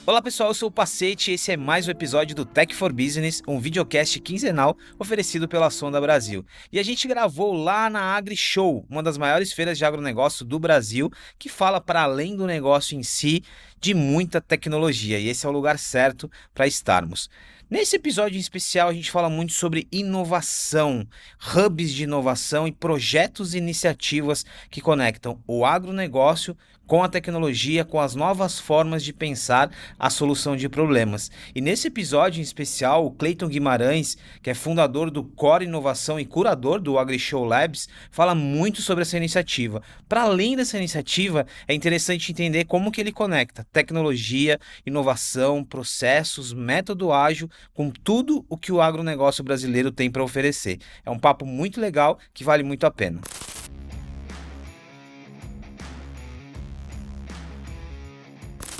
Olá pessoal, eu sou o Pacete e esse é mais um episódio do Tech for Business, um videocast quinzenal oferecido pela Sonda Brasil. E a gente gravou lá na AgriShow, uma das maiores feiras de agronegócio do Brasil, que fala para além do negócio em si, de muita tecnologia, e esse é o lugar certo para estarmos. Nesse episódio em especial, a gente fala muito sobre inovação, hubs de inovação e projetos e iniciativas que conectam o agronegócio com a tecnologia, com as novas formas de pensar a solução de problemas. E nesse episódio em especial, o Cleiton Guimarães, que é fundador do Core Inovação e curador do AgriShow Labs, fala muito sobre essa iniciativa. Para além dessa iniciativa, é interessante entender como que ele conecta tecnologia, inovação, processos, método ágil, com tudo o que o agronegócio brasileiro tem para oferecer. É um papo muito legal que vale muito a pena.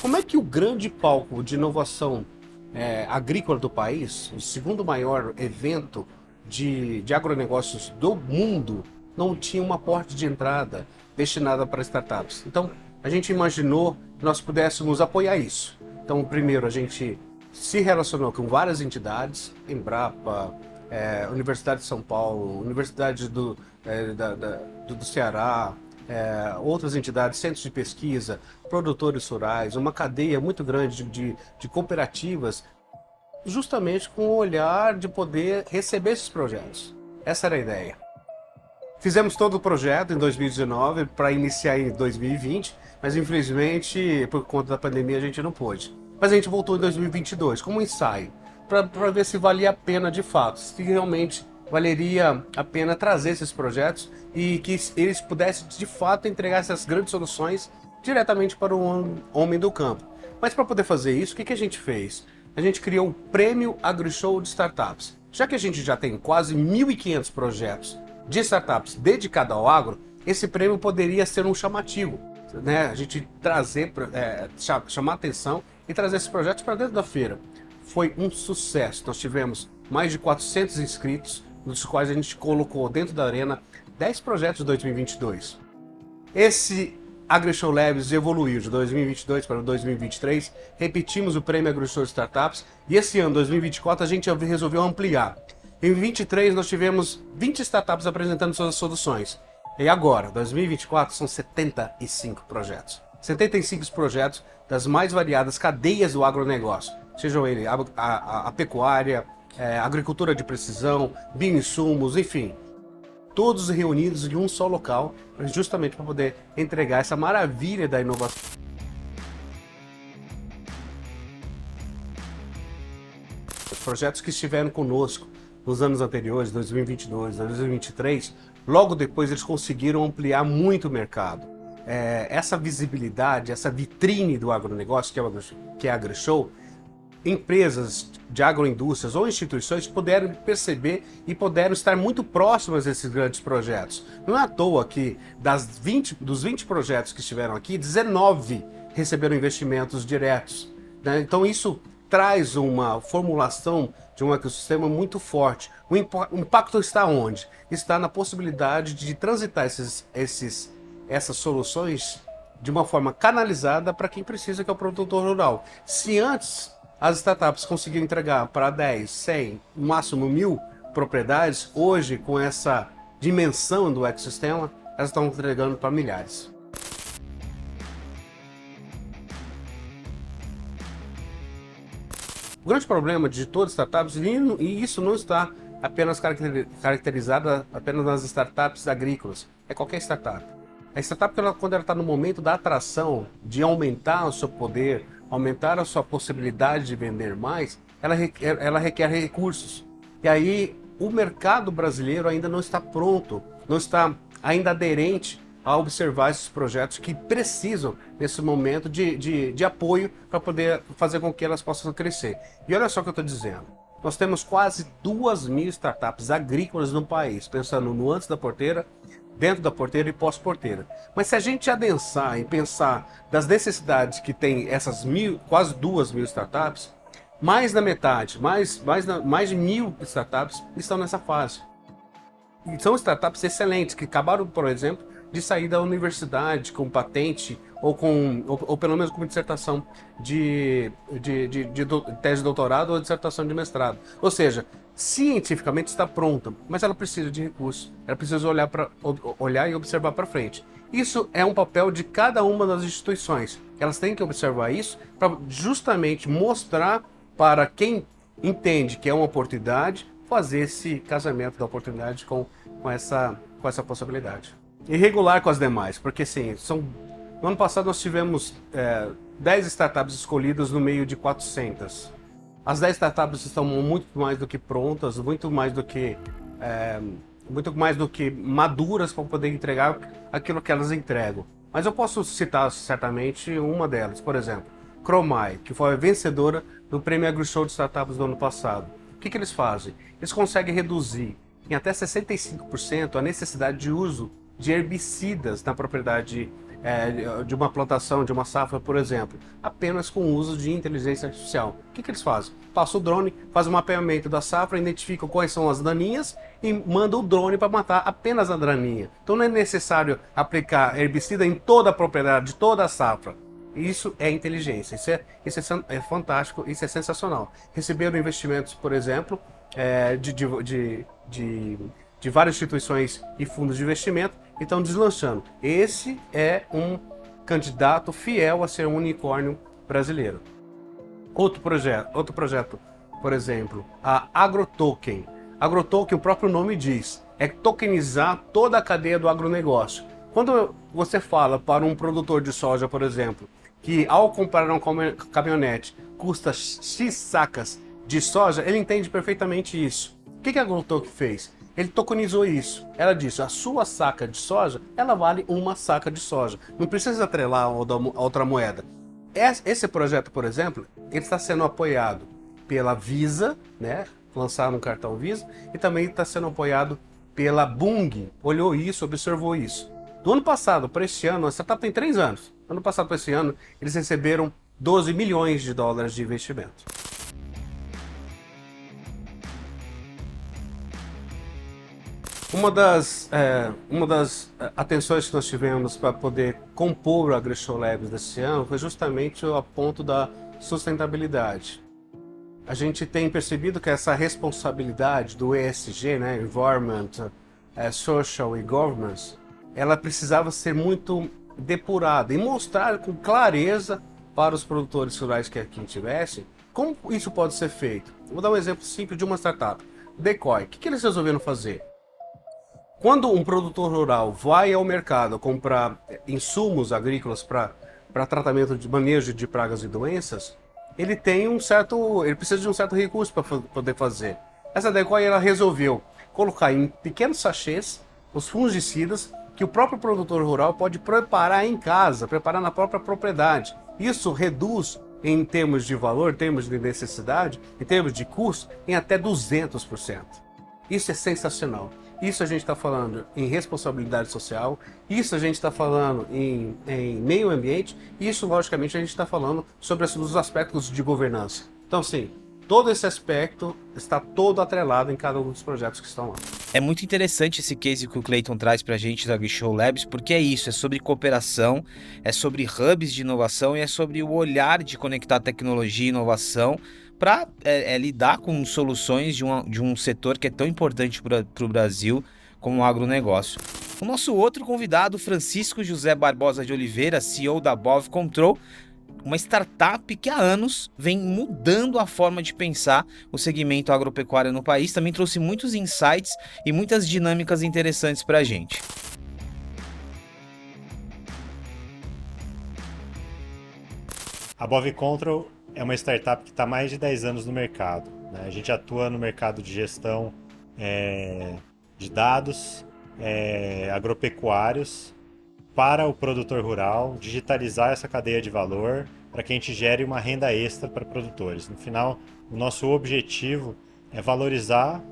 Como é que o grande palco de inovação agrícola do país, o segundo maior evento de agronegócios do mundo, não tinha uma porta de entrada destinada para startups? Então, a gente imaginou que nós pudéssemos apoiar isso. Então, primeiro, a gente se relacionou com várias entidades, Embrapa, Universidade de São Paulo, Universidade do Ceará, outras entidades, centros de pesquisa, produtores rurais, uma cadeia muito grande de cooperativas, justamente com o olhar de poder receber esses projetos. Essa era a ideia. Fizemos todo o projeto em 2019 para iniciar em 2020, mas infelizmente, por conta da pandemia, a gente não pôde. Mas a gente voltou em 2022 como um ensaio, para ver se valia a pena de fato, se realmente valeria a pena trazer esses projetos e que eles pudessem de fato entregar essas grandes soluções diretamente para o homem do campo. Mas para poder fazer isso, o que a gente fez? A gente criou o Prêmio AgriShow de Startups. Já que a gente já tem quase 1.500 projetos de startups dedicados ao agro, esse prêmio poderia ser um chamativo, né? A gente trazer, chamar atenção e trazer esses projetos para dentro da feira. Foi um sucesso. Nós tivemos mais de 400 inscritos, dos quais a gente colocou dentro da arena 10 projetos de 2022. Esse AgriShow Labs evoluiu de 2022 para 2023, repetimos o Prêmio AgriShow Startups e esse ano, 2024, a gente resolveu ampliar. Em 2023 nós tivemos 20 startups apresentando suas soluções. E agora, 2024, são 75 projetos. 75 projetos das mais variadas cadeias do agronegócio, sejam ele a pecuária, agricultura de precisão, bioinsumos, enfim. Todos reunidos em um só local, justamente para poder entregar essa maravilha da inovação. Os projetos que estiveram conosco nos anos anteriores, 2022, 2023, logo depois eles conseguiram ampliar muito o mercado. Essa visibilidade, essa vitrine do agronegócio, que é a AgriShow, empresas de agroindústrias ou instituições puderam perceber e puderam estar muito próximas desses grandes projetos. Não é à toa que dos 20 projetos que estiveram aqui, 19 receberam investimentos diretos, né? Então isso traz uma formulação de um ecossistema muito forte. O impacto está onde? Está na possibilidade de transitar essas soluções de uma forma canalizada para quem precisa, que é o produtor rural. Se antes as startups conseguiam entregar para 10, 100, no máximo 1.000 propriedades, hoje, com essa dimensão do ecossistema, elas estão entregando para milhares. O grande problema de todas as startups, e isso não está apenas caracterizado apenas nas startups agrícolas, é qualquer startup. A startup, quando ela está no momento da atração, de aumentar o seu poder, aumentar a sua possibilidade de vender mais, ela requer recursos. E aí o mercado brasileiro ainda não está pronto, não está ainda aderente a observar esses projetos que precisam, nesse momento, de apoio para poder fazer com que elas possam crescer. E olha só o que eu estou dizendo. Nós temos quase 2.000 startups agrícolas no país, pensando no antes da porteira, dentro da porteira e pós-porteira. Mas se a gente adensar e pensar das necessidades que tem essas quase 2.000 startups, mais da metade, mais de 1.000 startups estão nessa fase. E são startups excelentes, que acabaram, por exemplo, de sair da universidade com patente ou pelo menos com dissertação de tese de doutorado ou dissertação de mestrado. Ou seja, cientificamente está pronta, mas ela precisa de recursos, ela precisa olhar e observar para frente. Isso é um papel de cada uma das instituições. Elas têm que observar isso para justamente mostrar para quem entende que é uma oportunidade, fazer esse casamento da oportunidade com essa possibilidade. E regular com as demais, porque sim, no ano passado nós tivemos 10 startups escolhidas no meio de 400. As 10 startups estão muito mais do que prontas, muito mais do que maduras para poder entregar aquilo que elas entregam. Mas eu posso citar certamente uma delas, por exemplo, Cromai, que foi a vencedora do Prêmio AgriShow de Startups do ano passado. O que eles fazem? Eles conseguem reduzir em até 65% a necessidade de uso de herbicidas na propriedade de uma plantação, de uma safra, por exemplo, apenas com o uso de inteligência artificial. O que eles fazem? Passa o drone, faz um mapeamento da safra, identifica quais são as daninhas e manda o drone para matar apenas a daninha. Então não é necessário aplicar herbicida em toda a propriedade, de toda a safra. Isso é inteligência, isso é fantástico, isso é sensacional. Receberam investimentos, por exemplo, de várias instituições e fundos de investimento e estão deslanchando. Esse é um candidato fiel a ser um unicórnio brasileiro. Outro projeto, por exemplo, a AgroToken. AgroToken, o próprio nome diz, é tokenizar toda a cadeia do agronegócio. Quando você fala para um produtor de soja, por exemplo, que ao comprar um caminhonete custa X sacas de soja, ele entende perfeitamente isso. O que a AgroToken fez? Ele tokenizou isso. Ela disse, a sua saca de soja, ela vale uma saca de soja. Não precisa atrelar a outra moeda. Esse projeto, por exemplo, ele está sendo apoiado pela Visa, né? Lançaram um cartão Visa, e também está sendo apoiado pela Bung. Olhou isso, observou isso. Do ano passado para este ano, a startup tem 3 anos. Do ano passado para este ano, eles receberam 12 milhões de dólares de investimento. Uma das atenções que nós tivemos para poder compor o AgriShow Labs desse ano foi justamente o ponto da sustentabilidade. A gente tem percebido que essa responsabilidade do ESG, né, Environment, Social e Governance, ela precisava ser muito depurada e mostrar com clareza para os produtores rurais que aqui tivessem como isso pode ser feito. Vou dar um exemplo simples de uma startup, Decoy. O que eles resolveram fazer? Quando um produtor rural vai ao mercado comprar insumos agrícolas para tratamento de manejo de pragas e doenças, ele precisa de um certo recurso para poder fazer. Essa Decoy ela resolveu colocar em pequenos sachês os fungicidas que o próprio produtor rural pode preparar em casa, preparar na própria propriedade. Isso reduz em termos de valor, em termos de necessidade, em termos de custo, em até 200%. Isso é sensacional. Isso a gente está falando em responsabilidade social, isso a gente está falando em meio ambiente, isso logicamente a gente está falando sobre os aspectos de governança. Então sim, todo esse aspecto está todo atrelado em cada um dos projetos que estão lá. É muito interessante esse case que o Clayton traz pra gente da AgriShow Labs, porque é isso, é sobre cooperação, é sobre hubs de inovação e é sobre o olhar de conectar tecnologia e inovação para lidar com soluções de um setor que é tão importante para o Brasil como o agronegócio. O nosso outro convidado, Francisco José Barbosa de Oliveira, CEO da Bov Control, uma startup que há anos vem mudando a forma de pensar o segmento agropecuário no país, também trouxe muitos insights e muitas dinâmicas interessantes para a gente. A Bov Control é uma startup que está há mais de 10 anos no mercado, né? A gente atua no mercado de gestão de dados agropecuários para o produtor rural, digitalizar essa cadeia de valor para que a gente gere uma renda extra para produtores. No final, o nosso objetivo é valorizar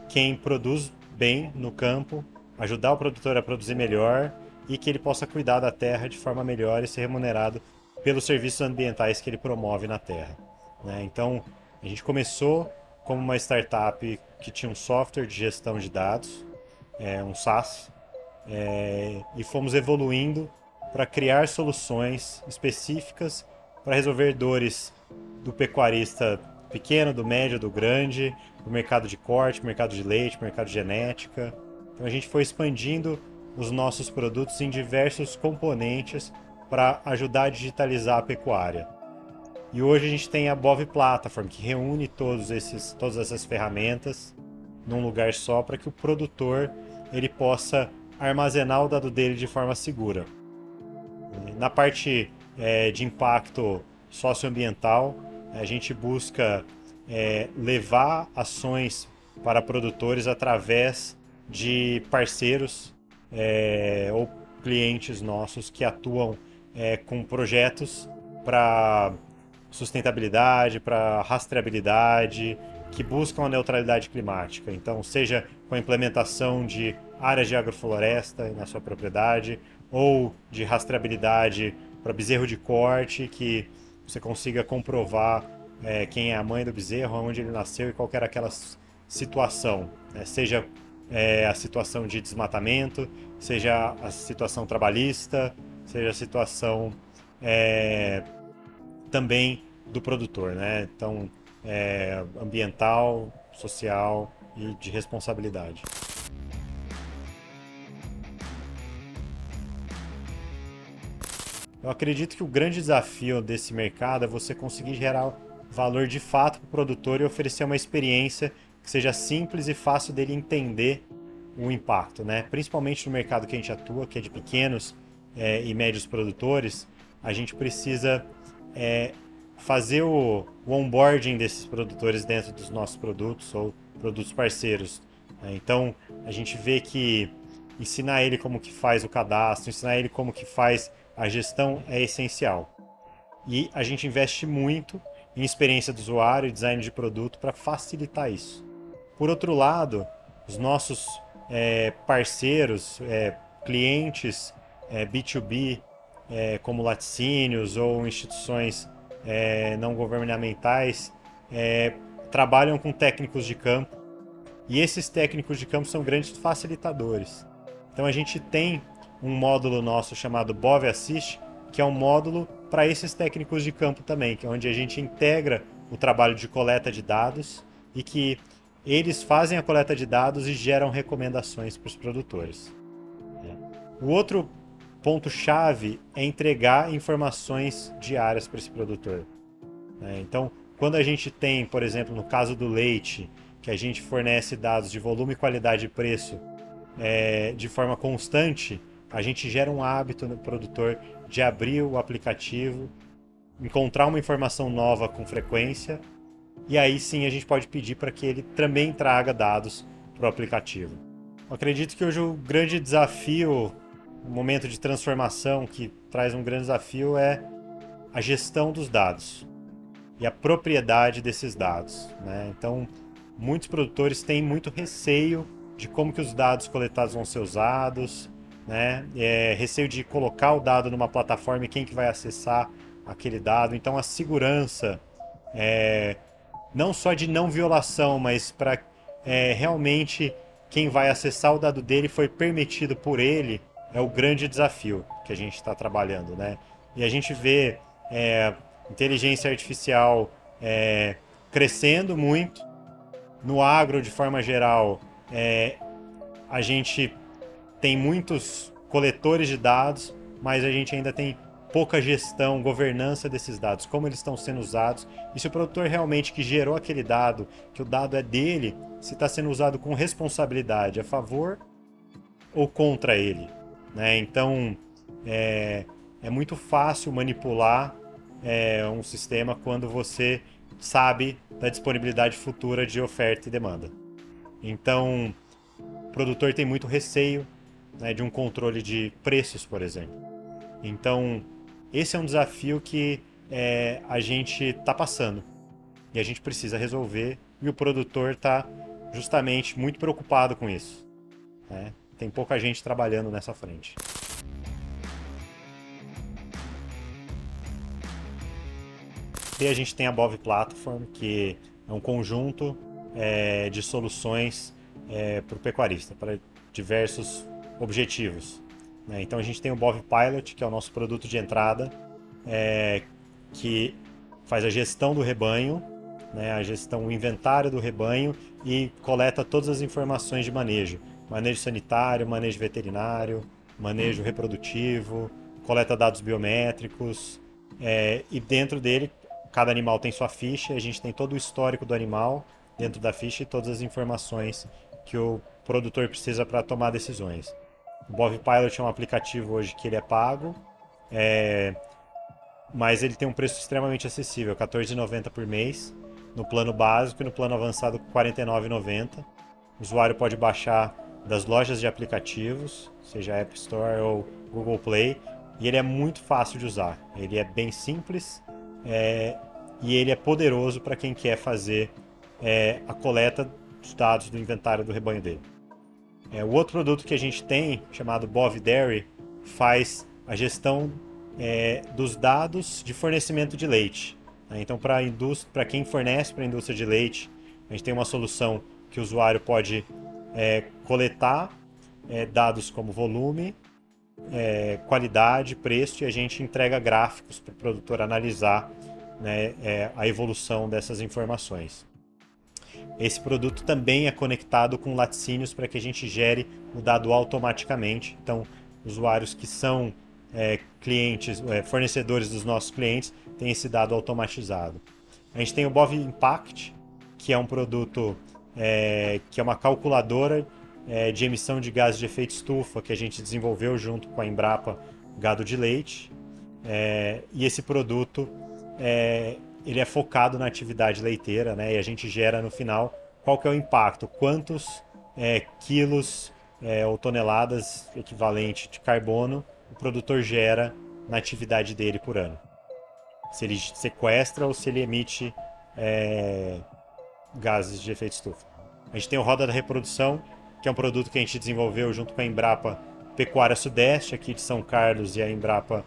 quem produz bem no campo, ajudar o produtor a produzir melhor e que ele possa cuidar da terra de forma melhor e ser remunerado pelos serviços ambientais que ele promove na terra, né? Então, a gente começou como uma startup que tinha um software de gestão de dados, um SaaS, e fomos evoluindo para criar soluções específicas para resolver dores do pecuarista pequeno, do médio, do grande, do mercado de corte, mercado de leite, mercado de genética. Então a gente foi expandindo os nossos produtos em diversos componentes para ajudar a digitalizar a pecuária. E hoje a gente tem a Bov Platform, que reúne todas essas ferramentas num lugar só para que o produtor ele possa armazenar o dado dele de forma segura. Na parte de impacto socioambiental, a gente busca levar ações para produtores através de parceiros ou clientes nossos que atuam com projetos para sustentabilidade, para rastreabilidade, que buscam a neutralidade climática. Então, seja com a implementação de áreas de agrofloresta na sua propriedade, ou de rastreabilidade para bezerro de corte, que você consiga comprovar quem é a mãe do bezerro, onde ele nasceu e qual era aquela situação. Seja a situação de desmatamento, seja a situação trabalhista, seja a situação também do produtor, né? Então, ambiental, social e de responsabilidade. Eu acredito que o grande desafio desse mercado é você conseguir gerar valor de fato para o produtor e oferecer uma experiência que seja simples e fácil dele entender o impacto, né? Principalmente no mercado que a gente atua, que é de pequenos e médios produtores, a gente precisa fazer o onboarding desses produtores dentro dos nossos produtos ou produtos parceiros. Então, a gente vê que ensinar ele como que faz o cadastro, ensinar ele como que faz a gestão é essencial. E a gente investe muito em experiência do usuário e design de produto para facilitar isso. Por outro lado, os nossos parceiros, clientes B2B, como laticínios ou instituições não governamentais, trabalham com técnicos de campo, e esses técnicos de campo são grandes facilitadores. Então a gente tem um módulo nosso chamado Bov Assist, que é um módulo para esses técnicos de campo também, que é onde a gente integra o trabalho de coleta de dados e que eles fazem a coleta de dados e geram recomendações para os produtores. O outro ponto-chave é entregar informações diárias para esse produtor. Então, quando a gente tem, por exemplo, no caso do leite, que a gente fornece dados de volume, qualidade e preço de forma constante, a gente gera um hábito no produtor de abrir o aplicativo, encontrar uma informação nova com frequência, e aí sim a gente pode pedir para que ele também traga dados para o aplicativo. Eu acredito que hoje o grande desafio, o momento de transformação que traz um grande desafio é a gestão dos dados e a propriedade desses dados, né? Então, muitos produtores têm muito receio de como que os dados coletados vão ser usados, né? Receio de colocar o dado numa plataforma e quem que vai acessar aquele dado. Então, a segurança, não só de não violação, mas para realmente quem vai acessar o dado dele foi permitido por ele, é o grande desafio que a gente está trabalhando, né? E a gente vê inteligência artificial crescendo muito. No agro, de forma geral, a gente tem muitos coletores de dados, mas a gente ainda tem pouca gestão, governança desses dados, como eles estão sendo usados, e se o produtor realmente que gerou aquele dado, que o dado é dele, se está sendo usado com responsabilidade a favor ou contra ele, né? Então, é muito fácil manipular um sistema quando você sabe da disponibilidade futura de oferta e demanda. Então, o produtor tem muito receio, né, de um controle de preços, por exemplo. Então, esse é um desafio que a gente está passando e a gente precisa resolver, e o produtor está justamente muito preocupado com isso, né? Tem pouca gente trabalhando nessa frente. E a gente tem a Bov Platform, que é um conjunto de soluções para o pecuarista, para diversos objetivos, né? Então a gente tem o Bov Pilot, que é o nosso produto de entrada, que faz a gestão do rebanho, né? A gestão, o inventário do rebanho e coleta todas as informações de manejo sanitário, manejo veterinário, manejo reprodutivo, coleta dados biométricos, e dentro dele cada animal tem sua ficha, a gente tem todo o histórico do animal dentro da ficha e todas as informações que o produtor precisa para tomar decisões. O Bov Pilot é um aplicativo hoje que ele é pago, mas ele tem um preço extremamente acessível, R$ 14,90 por mês, no plano básico, e no plano avançado R$ 49,90. O usuário pode baixar das lojas de aplicativos, seja App Store ou Google Play, e ele é muito fácil de usar. Ele é bem simples, e ele é poderoso para quem quer fazer a coleta dos dados do inventário do rebanho dele. O outro produto que a gente tem, chamado Bov Dairy, faz a gestão dos dados de fornecimento de leite. Então, para quem fornece para a indústria de leite, a gente tem uma solução que o usuário pode coletar dados como volume, qualidade, preço, e a gente entrega gráficos para o produtor analisar, né, a evolução dessas informações. Esse produto também é conectado com laticínios para que a gente gere o dado automaticamente. Então, usuários que são clientes, fornecedores dos nossos clientes, têm esse dado automatizado. A gente tem o Bov Impact, que é um produto que é uma calculadora de emissão de gases de efeito estufa que a gente desenvolveu junto com a Embrapa Gado de Leite. E esse produto ele é focado na atividade leiteira, né? E a gente gera no final qual que é o impacto, quantos quilos ou toneladas equivalente de carbono o produtor gera na atividade dele por ano. Se ele sequestra ou se ele emite gases de efeito estufa. A gente tem o Roda da Reprodução, que é um produto que a gente desenvolveu junto com a Embrapa Pecuária Sudeste, aqui de São Carlos, e a Embrapa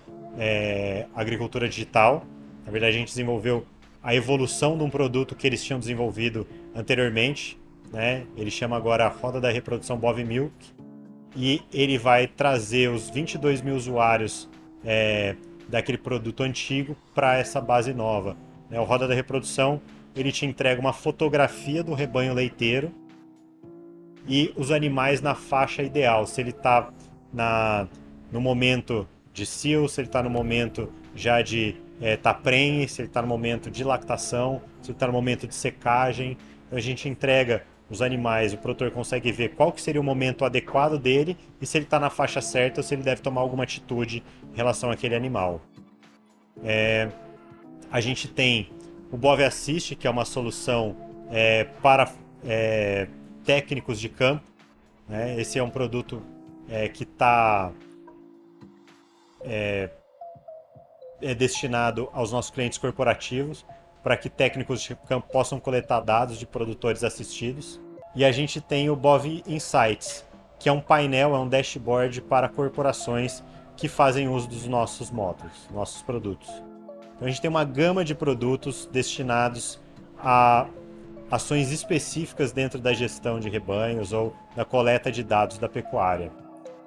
Agricultura Digital. Na verdade, a gente desenvolveu a evolução de um produto que eles tinham desenvolvido anteriormente, né? Ele chama agora Roda da Reprodução Bov Milk, e ele vai trazer os 22 mil usuários daquele produto antigo para essa base nova. O Roda da Reprodução, ele te entrega uma fotografia do rebanho leiteiro e os animais na faixa ideal, se ele está no momento de cio, se ele está no momento já de prenhe, se ele está no momento de lactação, se ele está no momento de secagem. Então a gente entrega os animais, o produtor consegue ver qual que seria o momento adequado dele e se ele está na faixa certa ou se ele deve tomar alguma atitude em relação àquele animal. A gente tem o Bov Assist, que é uma solução para técnicos de campo, né? Esse é um produto que está destinado aos nossos clientes corporativos, para que técnicos de campo possam coletar dados de produtores assistidos. E a gente tem o Bov Insights, que é um painel, um dashboard para corporações que fazem uso dos nossos módulos, nossos produtos. Então a gente tem uma gama de produtos destinados a ações específicas dentro da gestão de rebanhos ou da coleta de dados da pecuária.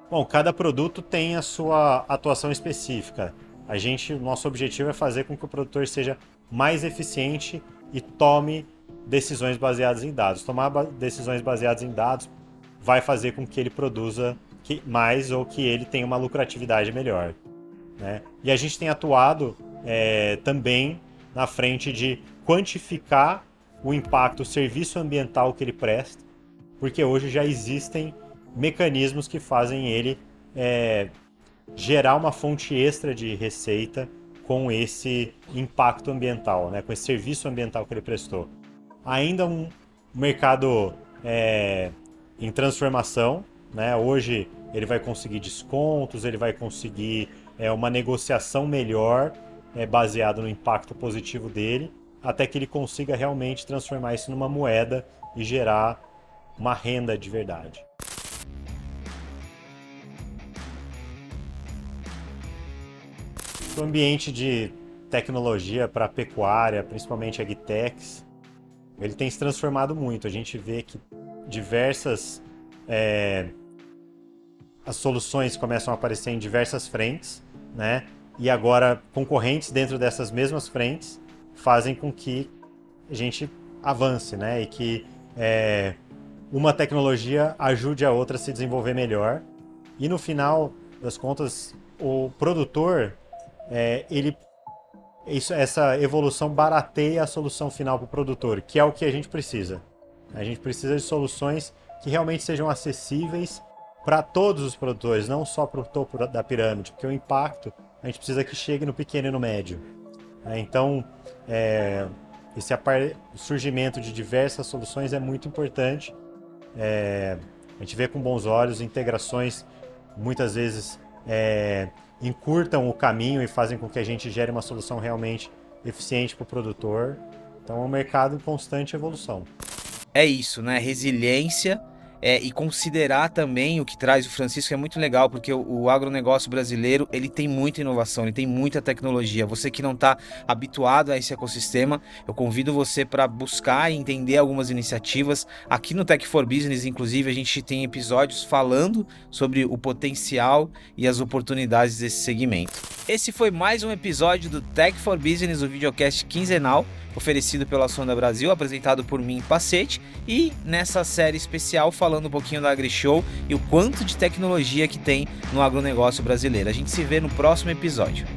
Bom, cada produto tem a sua atuação específica. O nosso objetivo é fazer com que o produtor seja mais eficiente e tome decisões baseadas em dados. Tomar decisões baseadas em dados vai fazer com que ele produza mais ou que ele tenha uma lucratividade melhor, né? E a gente tem atuado também na frente de quantificar o impacto, o serviço ambiental que ele presta, porque hoje já existem mecanismos que fazem ele gerar uma fonte extra de receita com esse impacto ambiental, né? Com esse serviço ambiental que ele prestou. Ainda um mercado em transformação, né? Hoje ele vai conseguir descontos, ele vai conseguir uma negociação melhor baseado no impacto positivo dele, até que ele consiga realmente transformar isso numa moeda e gerar uma renda de verdade. O ambiente de tecnologia para a pecuária, principalmente agtechs, ele tem se transformado muito. A gente vê que diversas as soluções começam a aparecer em diversas frentes, né? E agora concorrentes dentro dessas mesmas frentes fazem com que a gente avance, né? E que uma tecnologia ajude a outra a se desenvolver melhor. E no final das contas, o produtor, essa evolução barateia a solução final para o produtor, que é o que a gente precisa. A gente precisa de soluções que realmente sejam acessíveis para todos os produtores, não só para o topo da pirâmide, porque o impacto a gente precisa que chegue no pequeno e no médio. Então, esse surgimento de diversas soluções é muito importante. A gente vê com bons olhos, integrações muitas vezes encurtam o caminho e fazem com que a gente gere uma solução realmente eficiente para o produtor. Então é um mercado em constante evolução. É isso, né? Resiliência e considerar também o que traz o Francisco é muito legal, porque o agronegócio brasileiro, ele tem muita inovação, ele tem muita tecnologia. Você que não está habituado a esse ecossistema, eu convido você para buscar e entender algumas iniciativas. Aqui no Tech for Business, inclusive, a gente tem episódios falando sobre o potencial e as oportunidades desse segmento. Esse foi mais um episódio do Tech for Business, o videocast quinzenal, oferecido pela Sonda Brasil, apresentado por mim, Pacete, e nessa série especial falando um pouquinho da AgriShow e o quanto de tecnologia que tem no agronegócio brasileiro. A gente se vê no próximo episódio.